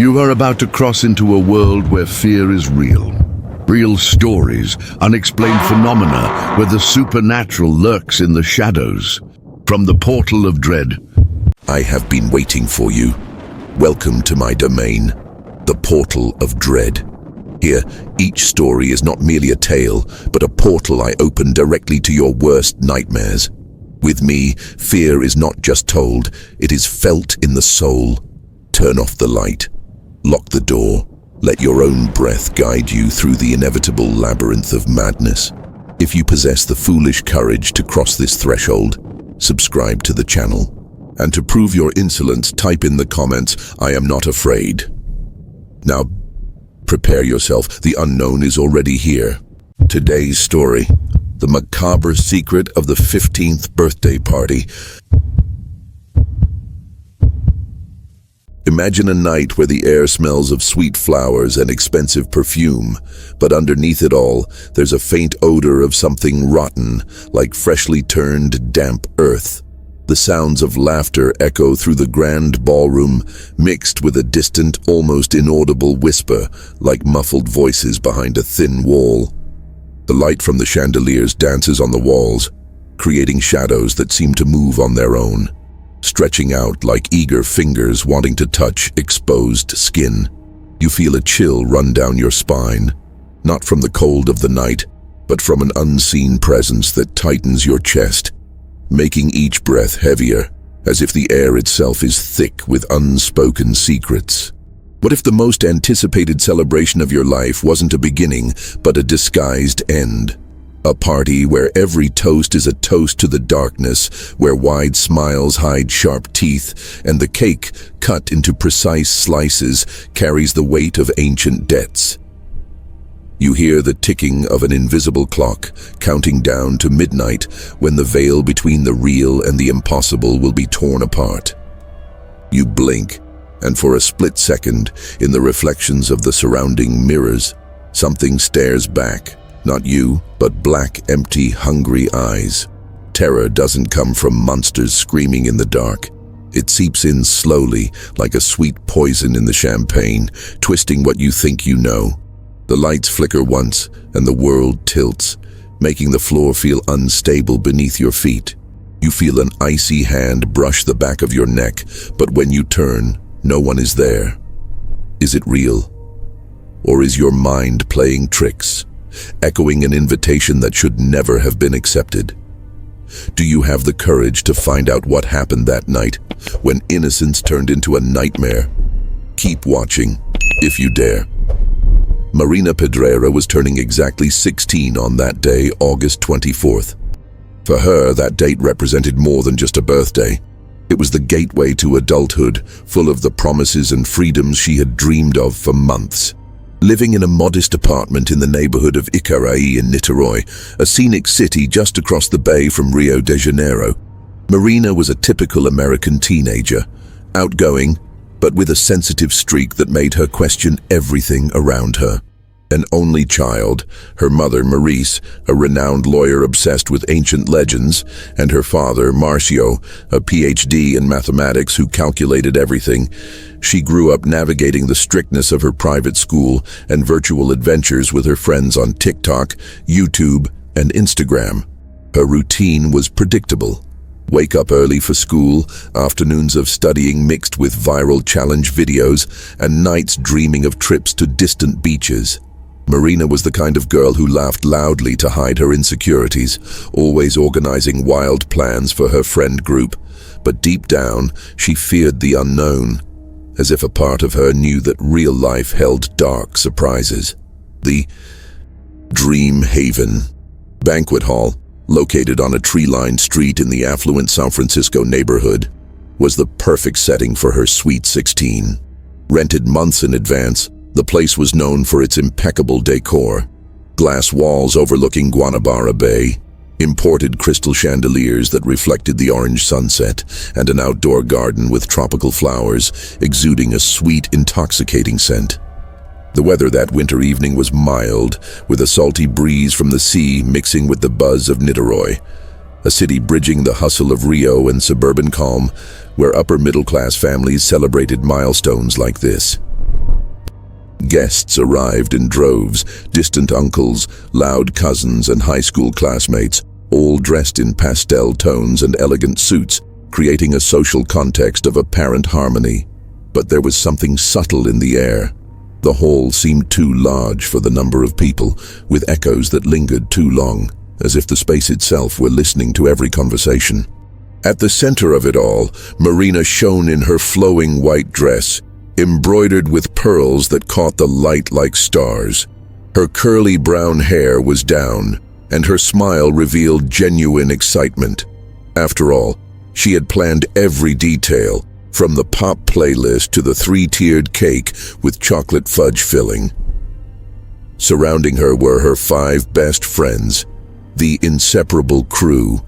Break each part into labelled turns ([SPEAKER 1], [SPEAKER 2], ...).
[SPEAKER 1] You are about to cross into a world where fear is real. Real stories, unexplained phenomena, where the supernatural lurks in the shadows. From the portal of dread.
[SPEAKER 2] I have been waiting for you. Welcome to my domain, the portal of dread. Here, each story is not merely a tale, but a portal I open directly to your worst nightmares. With me, fear is not just told, it is felt in the soul. Turn off the light. Lock the door. Let your own breath guide you through the inevitable labyrinth of madness. If you possess the foolish courage to cross this threshold, subscribe to the channel. And to prove your insolence, type in the comments, "I am not afraid." Now, prepare yourself, the unknown is already here. Today's story, the macabre secret of the 15th birthday party. Imagine a night where the air smells of sweet flowers and expensive perfume, but underneath it all, there's a faint odor of something rotten, like freshly turned damp earth. The sounds of laughter echo through the grand ballroom, mixed with a distant, almost inaudible whisper, like muffled voices behind a thin wall. The light from the chandeliers dances on the walls, creating shadows that seem to move on their own, stretching out like eager fingers wanting to touch exposed skin. You feel a chill run down your spine, not from the cold of the night, but from an unseen presence that tightens your chest, making each breath heavier, as if the air itself is thick with unspoken secrets. What if the most anticipated celebration of your life wasn't a beginning, but a disguised end? A party where every toast is a toast to the darkness, where wide smiles hide sharp teeth, and the cake, cut into precise slices, carries the weight of ancient debts. You hear the ticking of an invisible clock, counting down to midnight, when the veil between the real and the impossible will be torn apart. You blink, and for a split second, in the reflections of the surrounding mirrors, something stares back. Not you, but black, empty, hungry eyes. Terror doesn't come from monsters screaming in the dark. It seeps in slowly, like a sweet poison in the champagne, twisting what you think you know. The lights flicker once, and the world tilts, making the floor feel unstable beneath your feet. You feel an icy hand brush the back of your neck, but when you turn, no one is there. Is it real? Or is your mind playing tricks, echoing an invitation that should never have been accepted? Do you have the courage to find out what happened that night, when innocence turned into a nightmare? Keep watching, if you dare. Marina Pedreira was turning exactly 16 on that day, August 24th. For her, that date represented more than just a birthday. It was the gateway to adulthood, full of the promises and freedoms she had dreamed of for months. Living in a modest apartment in the neighborhood of Icarai in Niterói, a scenic city just across the bay from Rio de Janeiro, Marina was a typical American teenager, outgoing, but with a sensitive streak that made her question everything around her. An only child, her mother Marise, a renowned lawyer obsessed with ancient legends, and her father Marcio, a PhD in mathematics who calculated everything. She grew up navigating the strictness of her private school and virtual adventures with her friends on TikTok, YouTube, and Instagram. Her routine was predictable. Wake up early for school, afternoons of studying mixed with viral challenge videos, and nights dreaming of trips to distant beaches. Marina was the kind of girl who laughed loudly to hide her insecurities, always organizing wild plans for her friend group. But deep down, she feared the unknown, as if a part of her knew that real life held dark surprises. The Dream Haven banquet hall, located on a tree-lined street in the affluent San Francisco neighborhood, was the perfect setting for her sweet 16. Rented months in advance, the place was known for its impeccable decor. Glass walls overlooking Guanabara Bay, imported crystal chandeliers that reflected the orange sunset, and an outdoor garden with tropical flowers exuding a sweet, intoxicating scent. The weather that winter evening was mild, with a salty breeze from the sea mixing with the buzz of Niterói, a city bridging the hustle of Rio and suburban calm, where upper-middle-class families celebrated milestones like this. Guests arrived in droves, distant uncles, loud cousins, and high school classmates, all dressed in pastel tones and elegant suits, creating a social context of apparent harmony. But there was something subtle in the air. The hall seemed too large for the number of people, with echoes that lingered too long, as if the space itself were listening to every conversation. At the center of it all, Marina shone in her flowing white dress, embroidered with pearls that caught the light like stars. Her curly brown hair was down, and her smile revealed genuine excitement. After all, she had planned every detail, from the pop playlist to the 3-tiered cake with chocolate fudge filling. Surrounding her were her 5 best friends, the inseparable crew,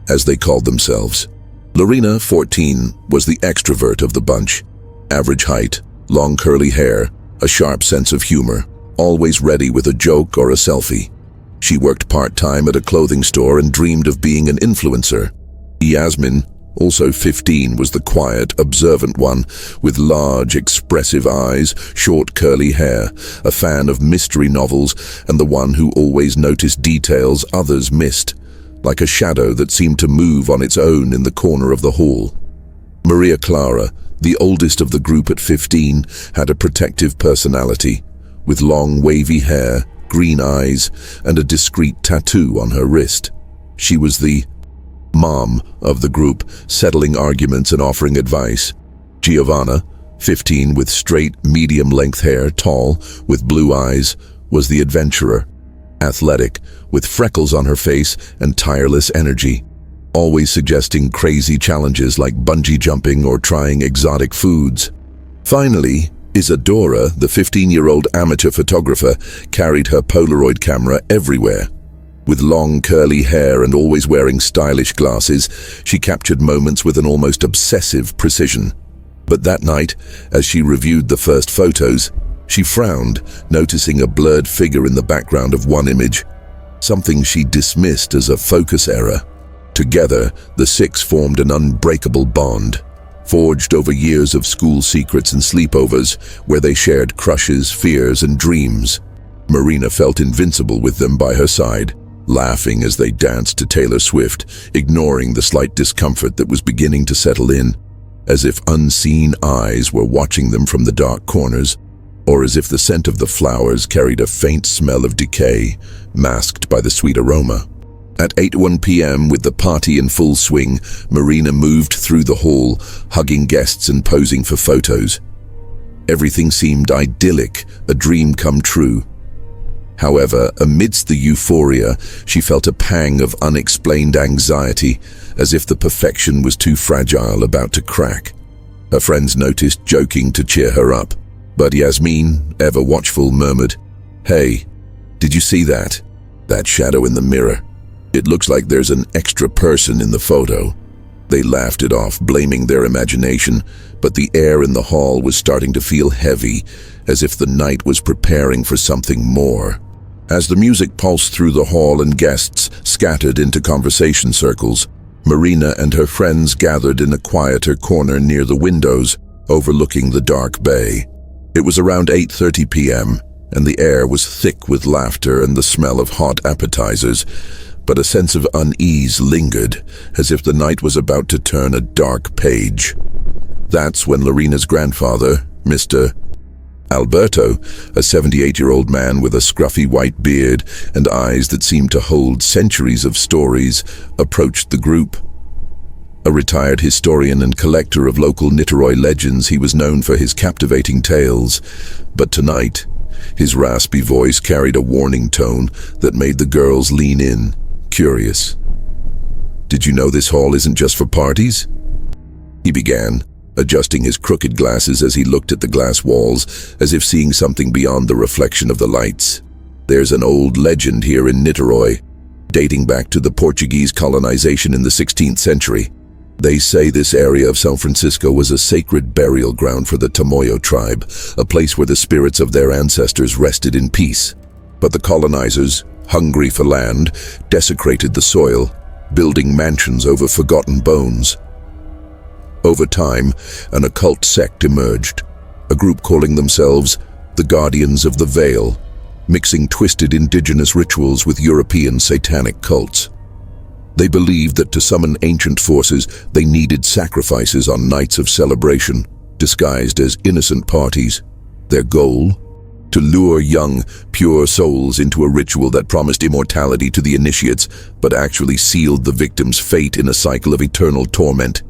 [SPEAKER 2] as they called themselves. Lorena, 14, was the extrovert of the bunch. Average height, long curly hair, a sharp sense of humor, always ready with a joke or a selfie. She worked part-time at a clothing store and dreamed of being an influencer. Yasmin, also 15, was the quiet, observant one, with large, expressive eyes, short curly hair, a fan of mystery novels, and the one who always noticed details others missed, like a shadow that seemed to move on its own in the corner of the hall. Maria Clara, the oldest of the group at 15, had a protective personality, with long wavy hair, green eyes, and a discreet tattoo on her wrist. She was the mom of the group, settling arguments and offering advice. Giovanna, 15, with straight, medium-length hair, tall, with blue eyes, was the adventurer. Athletic, with freckles on her face and tireless energy, always suggesting crazy challenges like bungee jumping or trying exotic foods. Finally, Isadora, the 15-year-old amateur photographer, carried her Polaroid camera everywhere. With long curly hair and always wearing stylish glasses, she captured moments with an almost obsessive precision. But that night, as she reviewed the first photos, she frowned, noticing a blurred figure in the background of one image, something she dismissed as a focus error. Together, the 6 formed an unbreakable bond, forged over years of school secrets and sleepovers, where they shared crushes, fears, and dreams. Marina felt invincible with them by her side, laughing as they danced to Taylor Swift, ignoring the slight discomfort that was beginning to settle in, as if unseen eyes were watching them from the dark corners, or as if the scent of the flowers carried a faint smell of decay, masked by the sweet aroma. At 8:01 p.m., with the party in full swing, Marina moved through the hall, hugging guests and posing for photos. Everything seemed idyllic, a dream come true. However, amidst the euphoria, she felt a pang of unexplained anxiety, as if the perfection was too fragile, about to crack. Her friends noticed, joking to cheer her up. But Yasmin, ever watchful, murmured, "Hey, did you see that? That shadow in the mirror? It looks like there's an extra person in the photo." They laughed it off, blaming their imagination, but the air in the hall was starting to feel heavy, as if the night was preparing for something more. As the music pulsed through the hall and guests scattered into conversation circles, Marina and her friends gathered in a quieter corner near the windows, overlooking the dark bay. It was around 8:30 p.m., and the air was thick with laughter and the smell of hot appetizers, but a sense of unease lingered, as if the night was about to turn a dark page. That's when Lorena's grandfather, Mr. Alberto, a 78-year-old man with a scruffy white beard and eyes that seemed to hold centuries of stories, approached the group. A retired historian and collector of local Niterói legends, he was known for his captivating tales. But tonight, his raspy voice carried a warning tone that made the girls lean in, curious. "Did you know this hall isn't just for parties?" he began, adjusting his crooked glasses as he looked at the glass walls, as if seeing something beyond the reflection of the lights. "There's an old legend here in Niterói, dating back to the Portuguese colonization in the 16th century. They say this area of San Francisco was a sacred burial ground for the Tamoio tribe, a place where the spirits of their ancestors rested in peace. But the colonizers, hungry for land, desecrated the soil, building mansions over forgotten bones. Over time, an occult sect emerged, a group calling themselves the Guardians of the Veil, mixing twisted indigenous rituals with European satanic cults. They believed that to summon ancient forces, they needed sacrifices on nights of celebration, disguised as innocent parties. Their goal? To lure young, pure souls into a ritual that promised immortality to the initiates, but actually sealed the victim's fate in a cycle of eternal torment.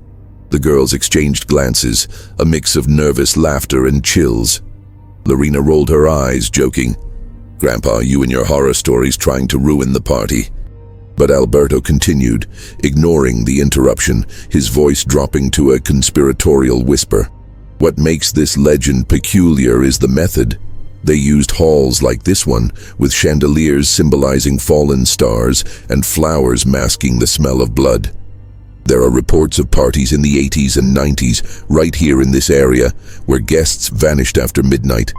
[SPEAKER 2] The girls exchanged glances, a mix of nervous laughter and chills. Marina rolled her eyes, joking, "Grandpa, you and your horror stories trying to ruin the party." But Alberto continued, ignoring the interruption, his voice dropping to a conspiratorial whisper. "What makes this legend peculiar is the method. They used halls like this one, with chandeliers symbolizing fallen stars and flowers masking the smell of blood. There are reports of parties in the 80s and 90s, right here in this area, where guests vanished after midnight.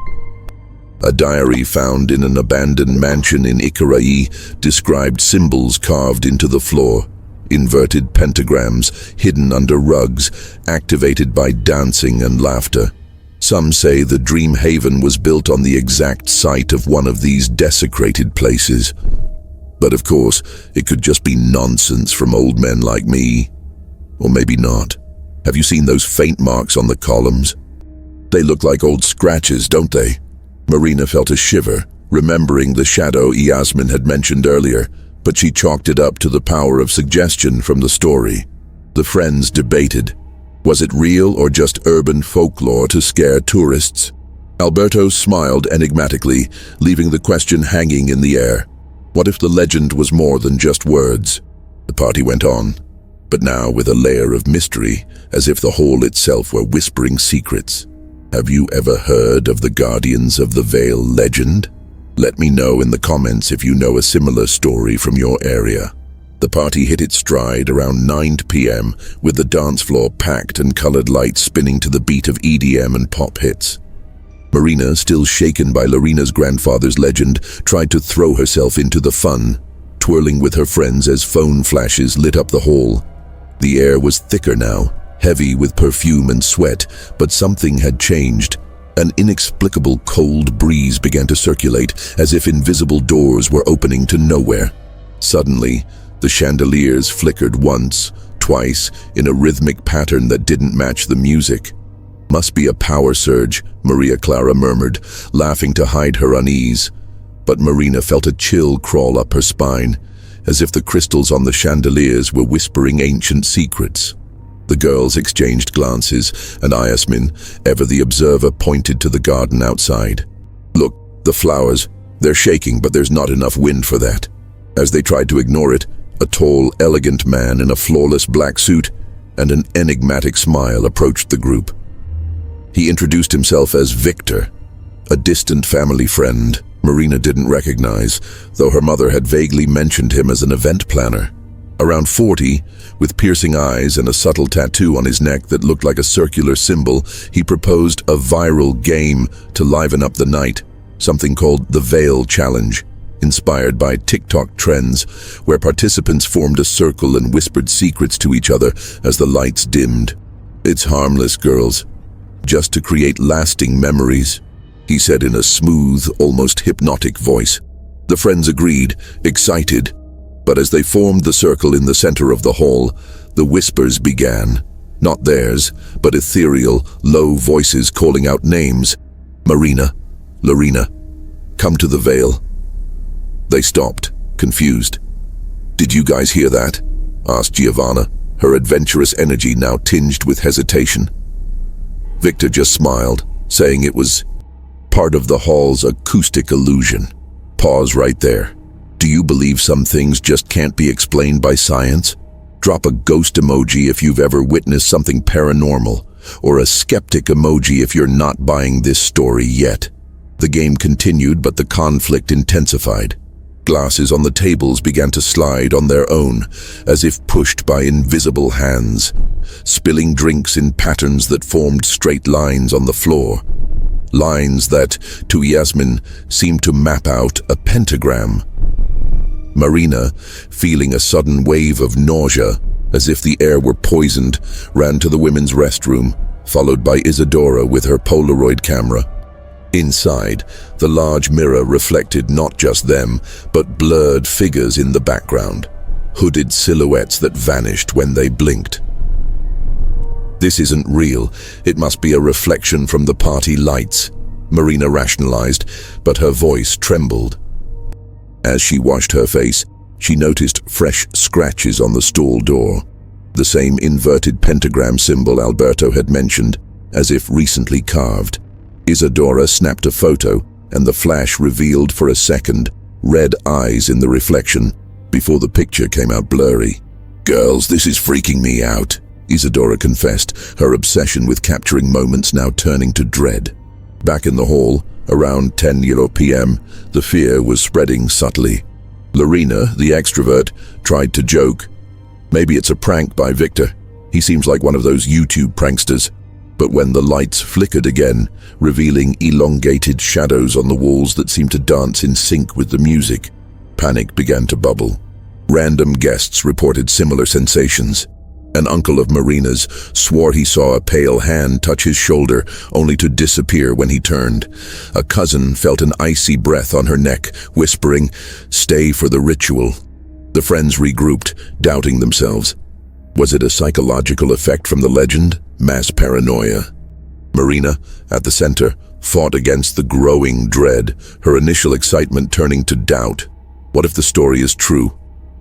[SPEAKER 2] A diary found in an abandoned mansion in Niterói described symbols carved into the floor, inverted pentagrams hidden under rugs, activated by dancing and laughter. Some say the dream haven was built on the exact site of one of these desecrated places. But of course, it could just be nonsense from old men like me. Or maybe not. Have you seen those faint marks on the columns? They look like old scratches, don't they?" Marina felt a shiver, remembering the shadow Yasmin had mentioned earlier, but she chalked it up to the power of suggestion from the story. The friends debated. Was it real or just urban folklore to scare tourists? Alberto smiled enigmatically, leaving the question hanging in the air. What if the legend was more than just words? The party went on, but now with a layer of mystery, as if the hall itself were whispering secrets. Have you ever heard of the Guardians of the Veil legend? Let me know in the comments if you know a similar story from your area. The party hit its stride around 9 p.m. with the dance floor packed and colored lights spinning to the beat of EDM and pop hits. Marina, still shaken by Lorena's grandfather's legend, tried to throw herself into the fun, twirling with her friends as phone flashes lit up the hall. The air was thicker now, heavy with perfume and sweat, but something had changed. An inexplicable cold breeze began to circulate, as if invisible doors were opening to nowhere. Suddenly, the chandeliers flickered once, twice, in a rhythmic pattern that didn't match the music. "Must be a power surge," Maria Clara murmured, laughing to hide her unease. But Marina felt a chill crawl up her spine, as if the crystals on the chandeliers were whispering ancient secrets. The girls exchanged glances, and Yasmin, ever the observer, pointed to the garden outside. "Look, the flowers. They're shaking, but there's not enough wind for that." As they tried to ignore it, a tall, elegant man in a flawless black suit and an enigmatic smile approached the group. He introduced himself as Victor, a distant family friend Marina didn't recognize, though her mother had vaguely mentioned him as an event planner. Around 40, with piercing eyes and a subtle tattoo on his neck that looked like a circular symbol, he proposed a viral game to liven up the night, something called the Veil Challenge, inspired by TikTok trends, where participants formed a circle and whispered secrets to each other as the lights dimmed. "It's harmless, girls. Just to create lasting memories," he said in a smooth, almost hypnotic voice. The friends agreed, excited. But as they formed the circle in the center of the hall, the whispers began. Not theirs, but ethereal, low voices calling out names. "Marina, Lorena, come to the Veil." They stopped, confused. "Did you guys hear that?" asked Giovanna, her adventurous energy now tinged with hesitation. Victor just smiled, saying it was part of the hall's acoustic illusion. Pause right there. Do you believe some things just can't be explained by science? Drop a ghost emoji if you've ever witnessed something paranormal, or a skeptic emoji if you're not buying this story yet. The game continued, but the conflict intensified. Glasses on the tables began to slide on their own, as if pushed by invisible hands, spilling drinks in patterns that formed straight lines on the floor. Lines that, to Yasmin, seemed to map out a pentagram. Marina, feeling a sudden wave of nausea, as if the air were poisoned, ran to the women's restroom, followed by Isadora with her Polaroid camera. Inside, the large mirror reflected not just them, but blurred figures in the background, hooded silhouettes that vanished when they blinked. This isn't real. It must be a reflection from the party lights, Marina rationalized, but her voice trembled. As she washed her face, she noticed fresh scratches on the stall door, the same inverted pentagram symbol Alberto had mentioned, as if recently carved. Isadora snapped a photo, and the flash revealed for a second red eyes in the reflection, before the picture came out blurry. "Girls, this is freaking me out," Isadora confessed, her obsession with capturing moments now turning to dread. Back in the hall, around 10 p.m., the fear was spreading subtly. Marina, the extrovert, tried to joke. "Maybe it's a prank by Victor. He seems like one of those YouTube pranksters." But when the lights flickered again, revealing elongated shadows on the walls that seemed to dance in sync with the music, panic began to bubble. Random guests reported similar sensations. An uncle of Marina's swore he saw a pale hand touch his shoulder, only to disappear when he turned. A cousin felt an icy breath on her neck, whispering, "Stay for the ritual." The friends regrouped, doubting themselves. Was it a psychological effect from the legend? Mass paranoia? Marina, at the center, fought against the growing dread, her initial excitement turning to doubt. What if the story is true?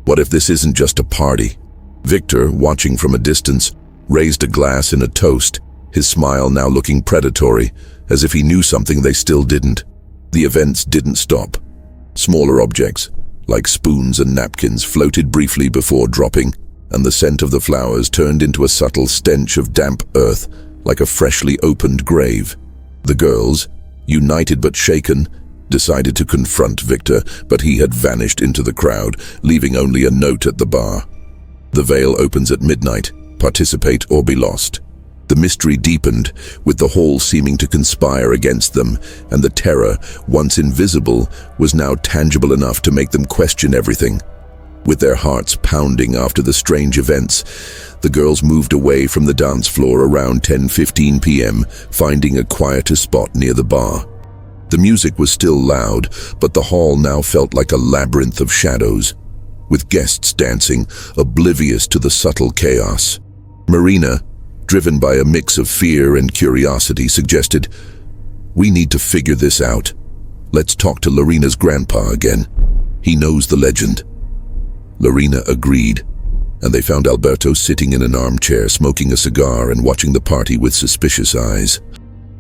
[SPEAKER 2] What if this isn't just a party? Victor, watching from a distance, raised a glass in a toast, his smile now looking predatory, as if he knew something they still didn't. The events didn't stop. Smaller objects, like spoons and napkins, floated briefly before dropping, and the scent of the flowers turned into a subtle stench of damp earth, like a freshly opened grave. The girls, united but shaken, decided to confront Victor, but he had vanished into the crowd, leaving only a note at the bar. "The veil opens at midnight. Participate or be lost." The mystery deepened, with the hall seeming to conspire against them, and the terror, once invisible, was now tangible enough to make them question everything. With their hearts pounding after the strange events, the girls moved away from the dance floor around 10:15 p.m., finding a quieter spot near the bar. The music was still loud, but the hall now felt like a labyrinth of shadows, with guests dancing, oblivious to the subtle chaos. Marina, driven by a mix of fear and curiosity, suggested, "We need to figure this out. Let's talk to Lorena's grandpa again. He knows the legend." Lorena agreed, and they found Alberto sitting in an armchair, smoking a cigar and watching the party with suspicious eyes.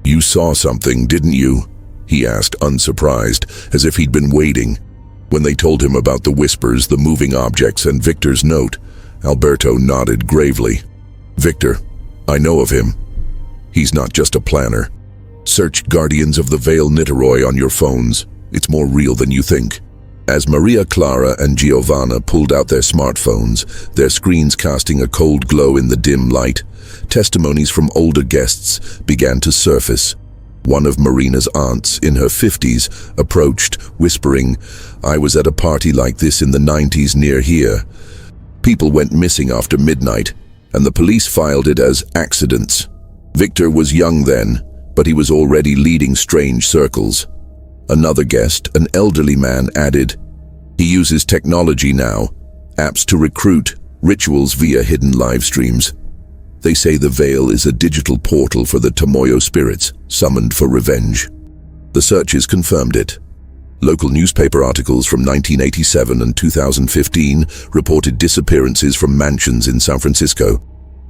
[SPEAKER 2] "You saw something, didn't you?" he asked, unsurprised, as if he'd been waiting. When they told him about the whispers, the moving objects, and Victor's note, Alberto nodded gravely. "Victor, I know of him. He's not just a planner. Search Guardians of the Veil Niterói on your phones. It's more real than you think." As Maria Clara and Giovanna pulled out their smartphones, their screens casting a cold glow in the dim light, testimonies from older guests began to surface. One of Marina's aunts, in her 50s, approached, whispering, "I was at a party like this in the 90s near here. People went missing after midnight, and the police filed it as accidents. Victor was young then, but he was already leading strange circles." Another guest, an elderly man, added, "He uses technology now, apps to recruit, rituals via hidden live streams. They say the veil is a digital portal for the Tamoio spirits, summoned for revenge." The searches confirmed it. Local newspaper articles from 1987 and 2015 reported disappearances from mansions in San Francisco,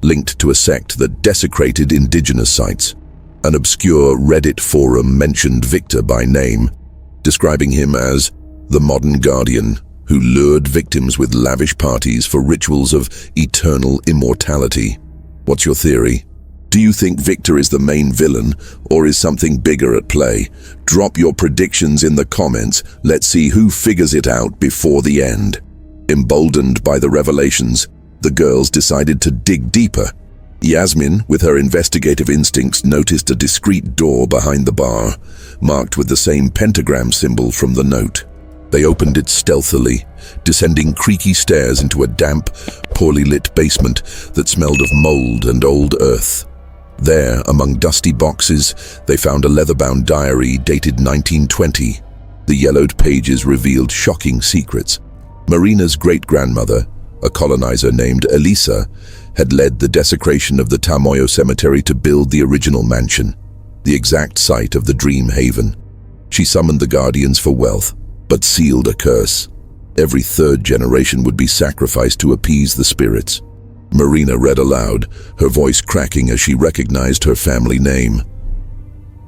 [SPEAKER 2] linked to a sect that desecrated indigenous sites. An obscure Reddit forum mentioned Victor by name, describing him as the modern guardian who lured victims with lavish parties for rituals of eternal immortality. What's your theory? Do you think Victor is the main villain, or is something bigger at play? Drop your predictions in the comments. Let's see who figures it out before the end. Emboldened by the revelations, the girls decided to dig deeper. Yasmin, with her investigative instincts, noticed a discreet door behind the bar, marked with the same pentagram symbol from the note. They opened it stealthily, descending creaky stairs into a damp, poorly lit basement that smelled of mold and old earth. There, among dusty boxes, they found a leather-bound diary dated 1920. The yellowed pages revealed shocking secrets. Marina's great-grandmother, a colonizer named Elisa, had led the desecration of the Tamoio cemetery to build the original mansion, the exact site of the dream haven. She summoned the guardians for wealth, but sealed a curse. Every third generation would be sacrificed to appease the spirits. Marina read aloud, her voice cracking as she recognized her family name.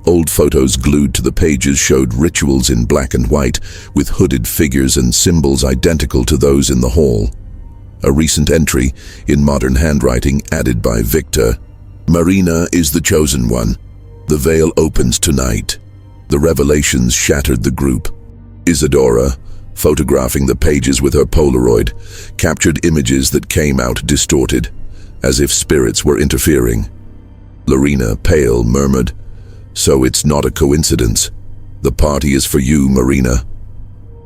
[SPEAKER 2] Old photos glued to the pages showed rituals in black and white, with hooded figures and symbols identical to those in the hall. A recent entry, in modern handwriting, added by Victor. Marina is the chosen one. The veil opens tonight. The revelations shattered the group. Isadora, photographing the pages with her Polaroid, captured images that came out distorted, as if spirits were interfering. Lorena, pale, murmured, "So it's not a coincidence. The party is for you, Marina."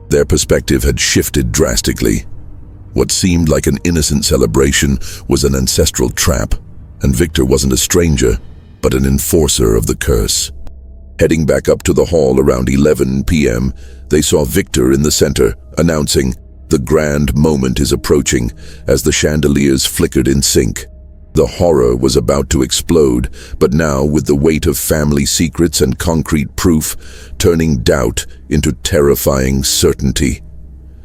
[SPEAKER 2] Their perspective had shifted drastically. What seemed like an innocent celebration was an ancestral trap, and Victor wasn't a stranger, but an enforcer of the curse. Heading back up to the hall around 11 p.m., they saw Victor in the center, announcing, "The grand moment is approaching," as the chandeliers flickered in sync. The horror was about to explode, but now, with the weight of family secrets and concrete proof, turning doubt into terrifying certainty.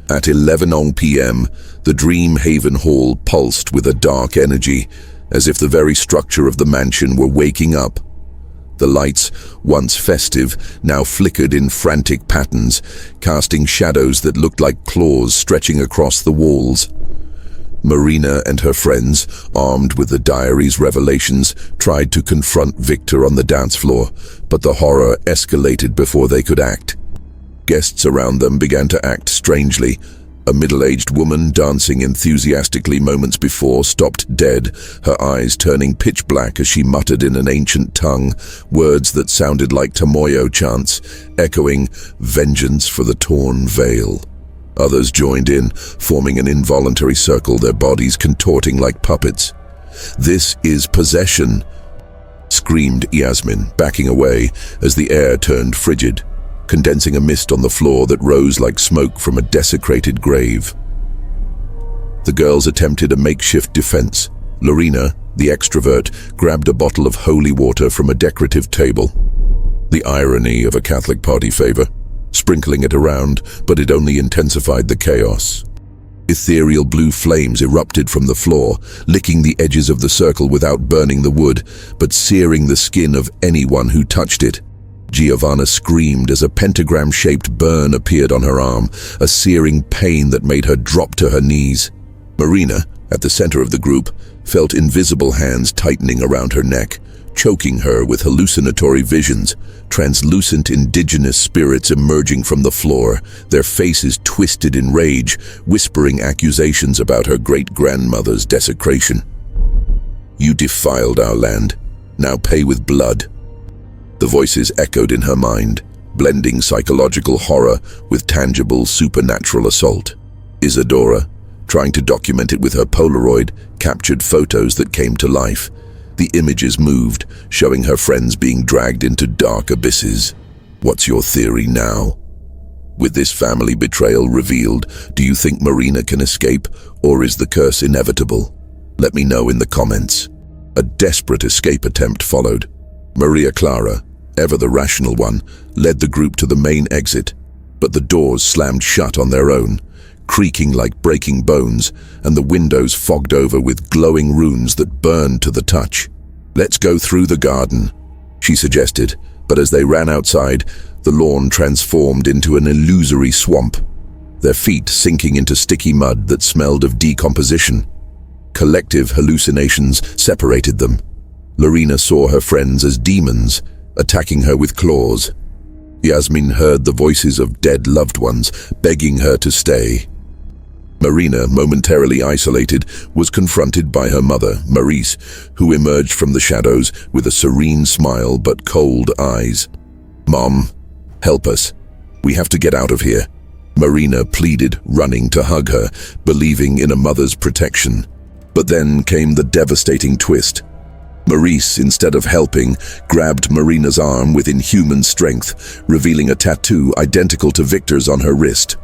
[SPEAKER 2] At 11 p.m., the Dream Haven Hall pulsed with a dark energy, as if the very structure of the mansion were waking up. The lights, once festive, now flickered in frantic patterns, casting shadows that looked like claws stretching across the walls. Marina and her friends, armed with the diary's revelations, tried to confront Victor on the dance floor, but the horror escalated before they could act. Guests around them began to act strangely. A middle-aged woman dancing enthusiastically moments before stopped dead, her eyes turning pitch black as she muttered in an ancient tongue, words that sounded like Tamoio chants, echoing, "Vengeance for the torn veil." Others joined in, forming an involuntary circle, their bodies contorting like puppets. "This is possession," screamed Yasmin, backing away as the air turned frigid, condensing a mist on the floor that rose like smoke from a desecrated grave. The girls attempted a makeshift defense. Lorena, the extrovert, grabbed a bottle of holy water from a decorative table. The irony of a Catholic party favor, sprinkling it around, but it only intensified the chaos. Ethereal blue flames erupted from the floor, licking the edges of the circle without burning the wood, but searing the skin of anyone who touched it. Giovanna screamed as a pentagram-shaped burn appeared on her arm, a searing pain that made her drop to her knees. Marina, at the center of the group, felt invisible hands tightening around her neck, choking her with hallucinatory visions, translucent indigenous spirits emerging from the floor, their faces twisted in rage, whispering accusations about her great-grandmother's desecration. "You defiled our land. Now pay with blood." The voices echoed in her mind, blending psychological horror with tangible supernatural assault. Isadora, trying to document it with her Polaroid, captured photos that came to life. The images moved, showing her friends being dragged into dark abysses. What's your theory now? With this family betrayal revealed, do you think Marina can escape, or is the curse inevitable? Let me know in the comments. A desperate escape attempt followed. Maria Clara, ever the rational one, led the group to the main exit, but the doors slammed shut on their own, creaking like breaking bones, and the windows fogged over with glowing runes that burned to the touch. "Let's go through the garden," she suggested, but as they ran outside, the lawn transformed into an illusory swamp, their feet sinking into sticky mud that smelled of decomposition. Collective hallucinations separated them. Lorena saw her friends as demons, attacking her with claws. Yasmin heard the voices of dead loved ones, begging her to stay. Marina, momentarily isolated, was confronted by her mother, Marise, who emerged from the shadows with a serene smile but cold eyes. "Mom, help us. We have to get out of here," Marina pleaded, running to hug her, believing in a mother's protection. But then came the devastating twist. Marise, instead of helping, grabbed Marina's arm with inhuman strength, revealing a tattoo identical to Victor's on her wrist.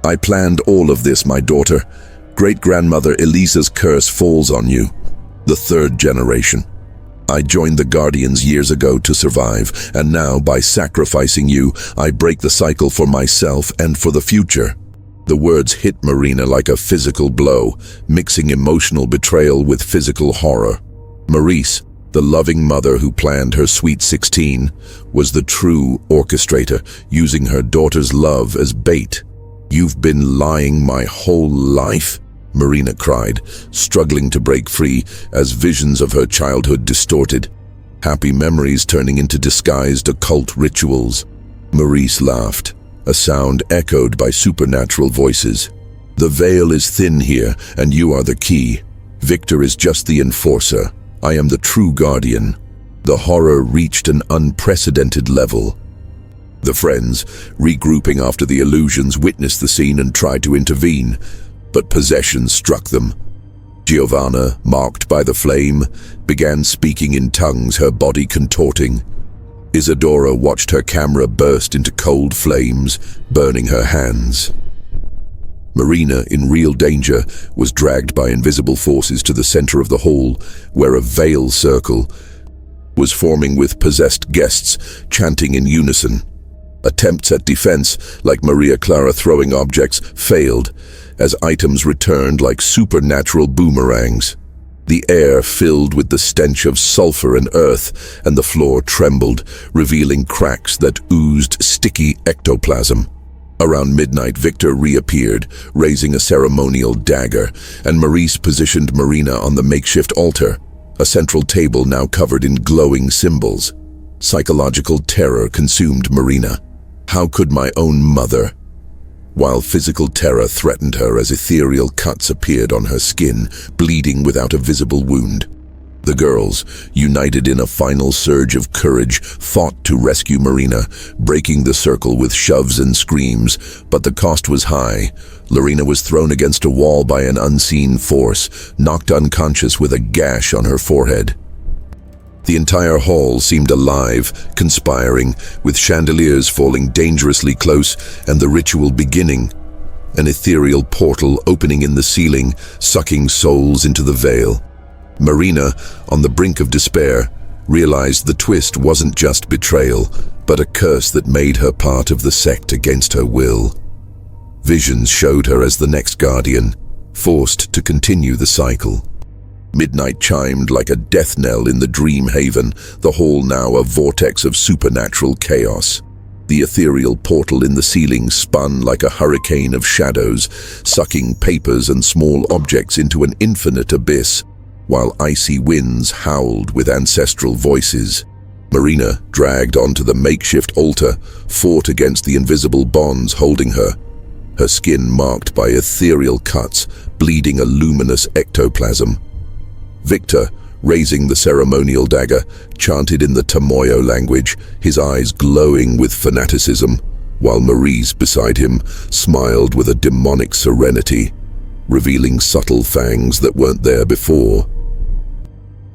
[SPEAKER 2] "I planned all of this, my daughter. Great-grandmother Elisa's curse falls on you. The third generation. I joined the Guardians years ago to survive, and now, by sacrificing you, I break the cycle for myself and for the future." The words hit Marina like a physical blow, mixing emotional betrayal with physical horror. Marise, the loving mother who planned her sweet 16, was the true orchestrator, using her daughter's love as bait. "You've been lying my whole life?" Marina cried, struggling to break free as visions of her childhood distorted, happy memories turning into disguised occult rituals. Marise laughed, a sound echoed by supernatural voices. "The veil is thin here, and you are the key. Victor is just the enforcer. I am the true guardian." The horror reached an unprecedented level. The friends, regrouping after the illusions, witnessed the scene and tried to intervene, but possession struck them. Giovanna, marked by the flame, began speaking in tongues, her body contorting. Isadora watched her camera burst into cold flames, burning her hands. Marina, in real danger, was dragged by invisible forces to the center of the hall, where a veil circle was forming with possessed guests chanting in unison. Attempts at defense, like Maria Clara throwing objects, failed, as items returned like supernatural boomerangs. The air filled with the stench of sulfur and earth, and the floor trembled, revealing cracks that oozed sticky ectoplasm. Around midnight, Victor reappeared, raising a ceremonial dagger, and Marise positioned Marina on the makeshift altar, a central table now covered in glowing symbols. Psychological terror consumed Marina. How could my own mother? While physical terror threatened her as ethereal cuts appeared on her skin, bleeding without a visible wound. The girls, united in a final surge of courage, fought to rescue Marina, breaking the circle with shoves and screams, but the cost was high. Marina was thrown against a wall by an unseen force, knocked unconscious with a gash on her forehead. The entire hall seemed alive, conspiring, with chandeliers falling dangerously close and the ritual beginning. An ethereal portal opening in the ceiling, sucking souls into the veil. Marina, on the brink of despair, realized the twist wasn't just betrayal, but a curse that made her part of the sect against her will. Visions showed her as the next guardian, forced to continue the cycle. Midnight chimed like a death knell in the dream haven, the hall now a vortex of supernatural chaos. The ethereal portal in the ceiling spun like a hurricane of shadows, sucking papers and small objects into an infinite abyss, while icy winds howled with ancestral voices. Marina, dragged onto the makeshift altar, fought against the invisible bonds holding her, her skin marked by ethereal cuts, bleeding a luminous ectoplasm. Victor, raising the ceremonial dagger, chanted in the Tamoio language, his eyes glowing with fanaticism, while Marise beside him smiled with a demonic serenity, revealing subtle fangs that weren't there before.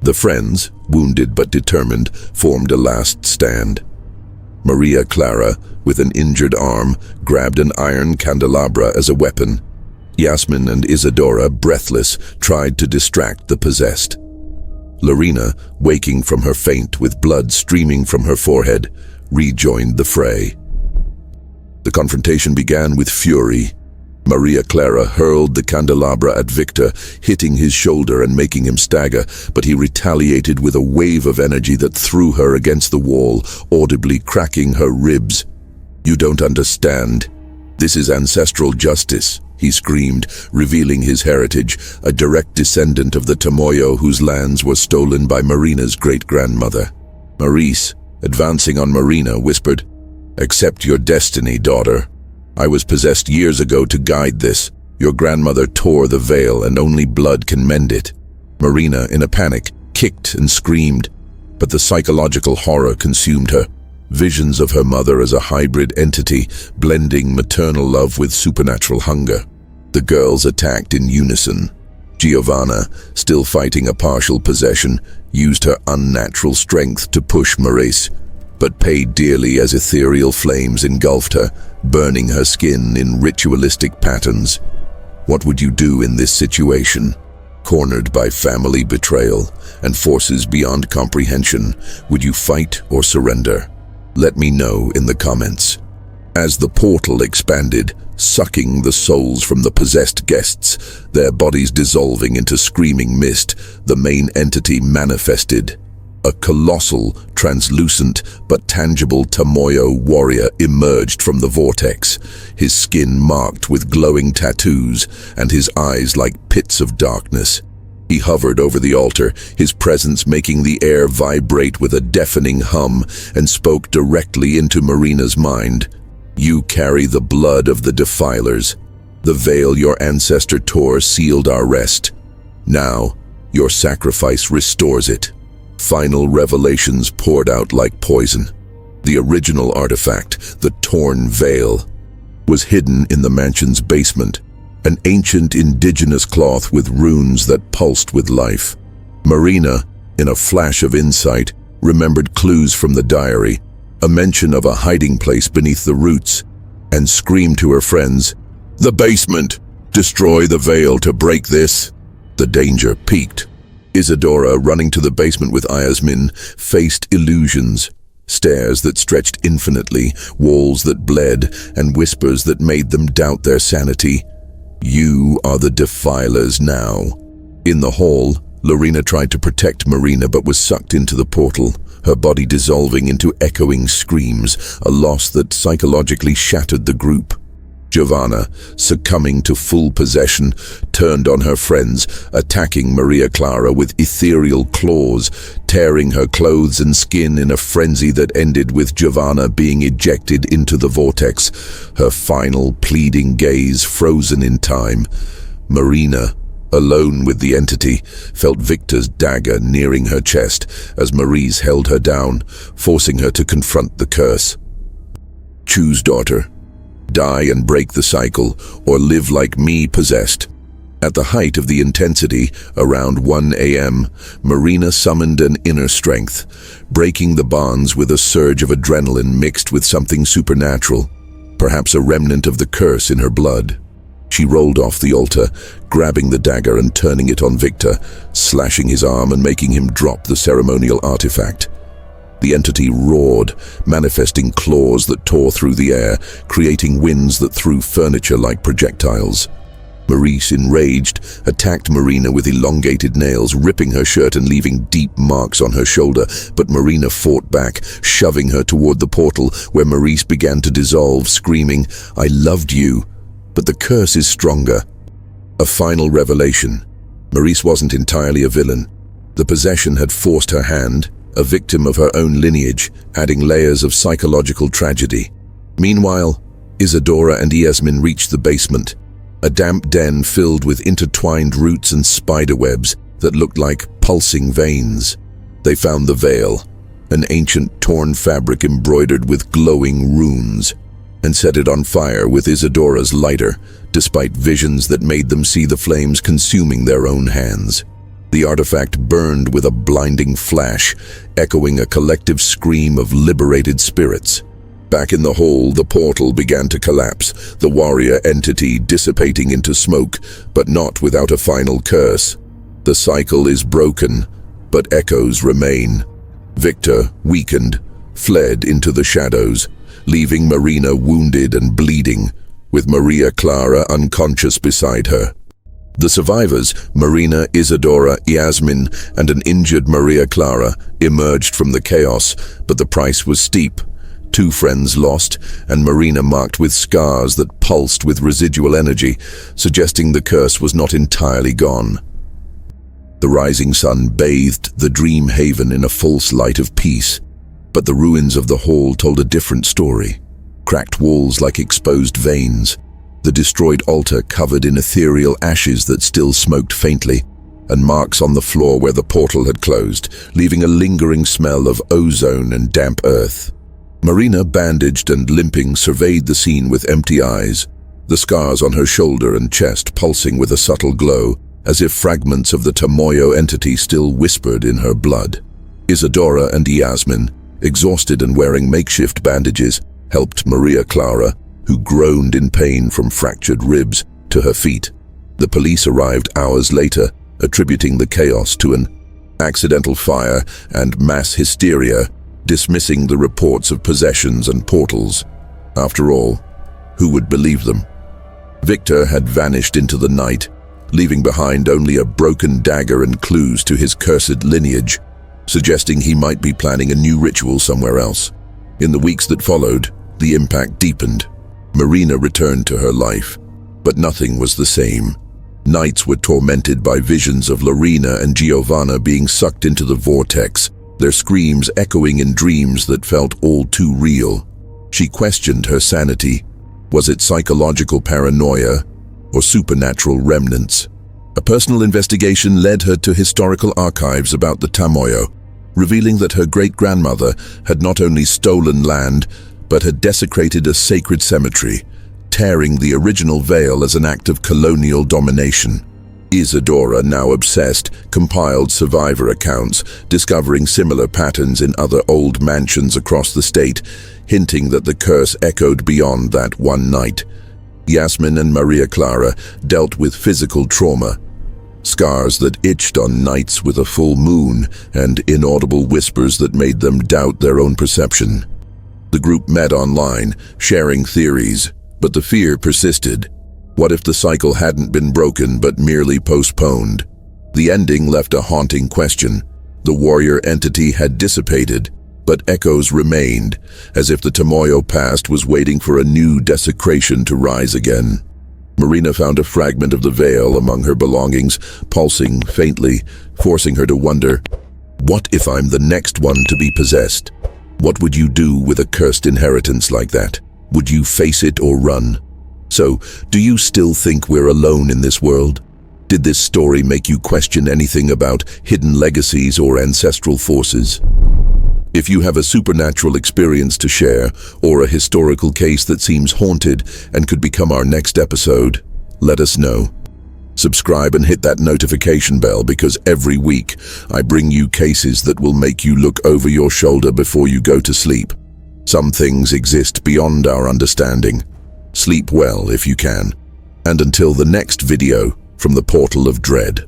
[SPEAKER 2] The friends, wounded but determined, formed a last stand. Maria Clara, with an injured arm, grabbed an iron candelabra as a weapon. Yasmin and Isadora, breathless, tried to distract the possessed. Lorena, waking from her faint with blood streaming from her forehead, rejoined the fray. The confrontation began with fury. Maria Clara hurled the candelabra at Victor, hitting his shoulder and making him stagger, but he retaliated with a wave of energy that threw her against the wall, audibly cracking her ribs. "You don't understand. This is ancestral justice," he screamed, revealing his heritage, a direct descendant of the Tamoio whose lands were stolen by Marina's great-grandmother. Marise, advancing on Marina, whispered, "Accept your destiny, daughter. I was possessed years ago to guide this. Your grandmother tore the veil and only blood can mend it." Marina, in a panic, kicked and screamed, but the psychological horror consumed her. Visions of her mother as a hybrid entity, blending maternal love with supernatural hunger. The girls attacked in unison. Giovanna, still fighting a partial possession, used her unnatural strength to push Marise, but paid dearly as ethereal flames engulfed her, burning her skin in ritualistic patterns. What would you do in this situation? Cornered by family betrayal and forces beyond comprehension, would you fight or surrender? Let me know in the comments. As the portal expanded, sucking the souls from the possessed guests, their bodies dissolving into screaming mist, the main entity manifested. A colossal, translucent, but tangible Tamoio warrior emerged from the vortex, his skin marked with glowing tattoos and his eyes like pits of darkness. He hovered over the altar, his presence making the air vibrate with a deafening hum, and spoke directly into Marina's mind. You carry the blood of the defilers. The veil your ancestor tore sealed our rest. Now, your sacrifice restores it. Final revelations poured out like poison. The original artifact, the torn veil, was hidden in the mansion's basement, an ancient indigenous cloth with runes that pulsed with life. Marina, in a flash of insight, remembered clues from the diary, a mention of a hiding place beneath the roots, and screamed to her friends, "The basement! Destroy the veil to break this!" The danger peaked. Isadora, running to the basement with Yasmin, faced illusions. Stairs that stretched infinitely, walls that bled, and whispers that made them doubt their sanity. You are the defilers now. In the hall, Lorena tried to protect Marina but was sucked into the portal, her body dissolving into echoing screams, a loss that psychologically shattered the group. Giovanna, succumbing to full possession, turned on her friends, attacking Maria Clara with ethereal claws, tearing her clothes and skin in a frenzy that ended with Giovanna being ejected into the vortex, her final pleading gaze frozen in time. Marina, alone with the entity, felt Victor's dagger nearing her chest as Marise held her down, forcing her to confront the curse. Choose, daughter. Die and break the cycle, or live like me possessed. At the height of the intensity, around 1 a.m., Marina summoned an inner strength, breaking the bonds with a surge of adrenaline mixed with something supernatural, perhaps a remnant of the curse in her blood. She rolled off the altar, grabbing the dagger and turning it on Victor, slashing his arm and making him drop the ceremonial artifact. The entity roared, manifesting claws that tore through the air, creating winds that threw furniture like projectiles. Marise, enraged, attacked Marina with elongated nails, ripping her shirt and leaving deep marks on her shoulder, but Marina fought back, shoving her toward the portal, where Marise began to dissolve, screaming, "I loved you, but the curse is stronger." A final revelation. Marise wasn't entirely a villain. The possession had forced her hand, a victim of her own lineage, adding layers of psychological tragedy. Meanwhile, Isadora and Yasmin reached the basement, a damp den filled with intertwined roots and spiderwebs that looked like pulsing veins. They found the veil, an ancient torn fabric embroidered with glowing runes, and set it on fire with Isadora's lighter, despite visions that made them see the flames consuming their own hands. The artifact burned with a blinding flash, echoing a collective scream of liberated spirits. Back in the hall, the portal began to collapse, the warrior entity dissipating into smoke, but not without a final curse. The cycle is broken, but echoes remain. Victor, weakened, fled into the shadows, leaving Marina wounded and bleeding, with Maria Clara unconscious beside her. The survivors, Marina, Isadora, Yasmin, and an injured Maria Clara, emerged from the chaos, but the price was steep. 2 friends lost, and Marina marked with scars that pulsed with residual energy, suggesting the curse was not entirely gone. The rising sun bathed the dream haven in a false light of peace, but the ruins of the hall told a different story. Cracked walls like exposed veins, the destroyed altar covered in ethereal ashes that still smoked faintly, and marks on the floor where the portal had closed, leaving a lingering smell of ozone and damp earth. Marina, bandaged and limping, surveyed the scene with empty eyes, the scars on her shoulder and chest pulsing with a subtle glow, as if fragments of the Tamoio entity still whispered in her blood. Isadora and Yasmin, exhausted and wearing makeshift bandages, helped Maria Clara, who groaned in pain from fractured ribs, to her feet. The police arrived hours later, attributing the chaos to an accidental fire and mass hysteria, dismissing the reports of possessions and portals. After all, who would believe them? Victor had vanished into the night, leaving behind only a broken dagger and clues to his cursed lineage, suggesting he might be planning a new ritual somewhere else. In the weeks that followed, the impact deepened. Marina returned to her life, but nothing was the same. Nights were tormented by visions of Lorena and Giovanna being sucked into the vortex, their screams echoing in dreams that felt all too real. She questioned her sanity. Was it psychological paranoia or supernatural remnants? A personal investigation led her to historical archives about the Tamoio, revealing that her great-grandmother had not only stolen land, but had desecrated a sacred cemetery, tearing the original veil as an act of colonial domination. Isadora, now obsessed, compiled survivor accounts, discovering similar patterns in other old mansions across the state, hinting that the curse echoed beyond that one night. Yasmin and Maria Clara dealt with physical trauma, scars that itched on nights with a full moon and inaudible whispers that made them doubt their own perception. The group met online, sharing theories, but the fear persisted. What if the cycle hadn't been broken but merely postponed? The ending left a haunting question. The warrior entity had dissipated, but echoes remained, as if the Tamoio past was waiting for a new desecration to rise again. Marina found a fragment of the veil among her belongings, pulsing faintly, forcing her to wonder, what if I'm the next one to be possessed? What would you do with a cursed inheritance like that? Would you face it or run? So, do you still think we're alone in this world? Did this story make you question anything about hidden legacies or ancestral forces? If you have a supernatural experience to share, or a historical case that seems haunted and could become our next episode, let us know. Subscribe and hit that notification bell, because every week I bring you cases that will make you look over your shoulder before you go to sleep. Some things exist beyond our understanding. Sleep well if you can. And until the next video from the Portal of Dread.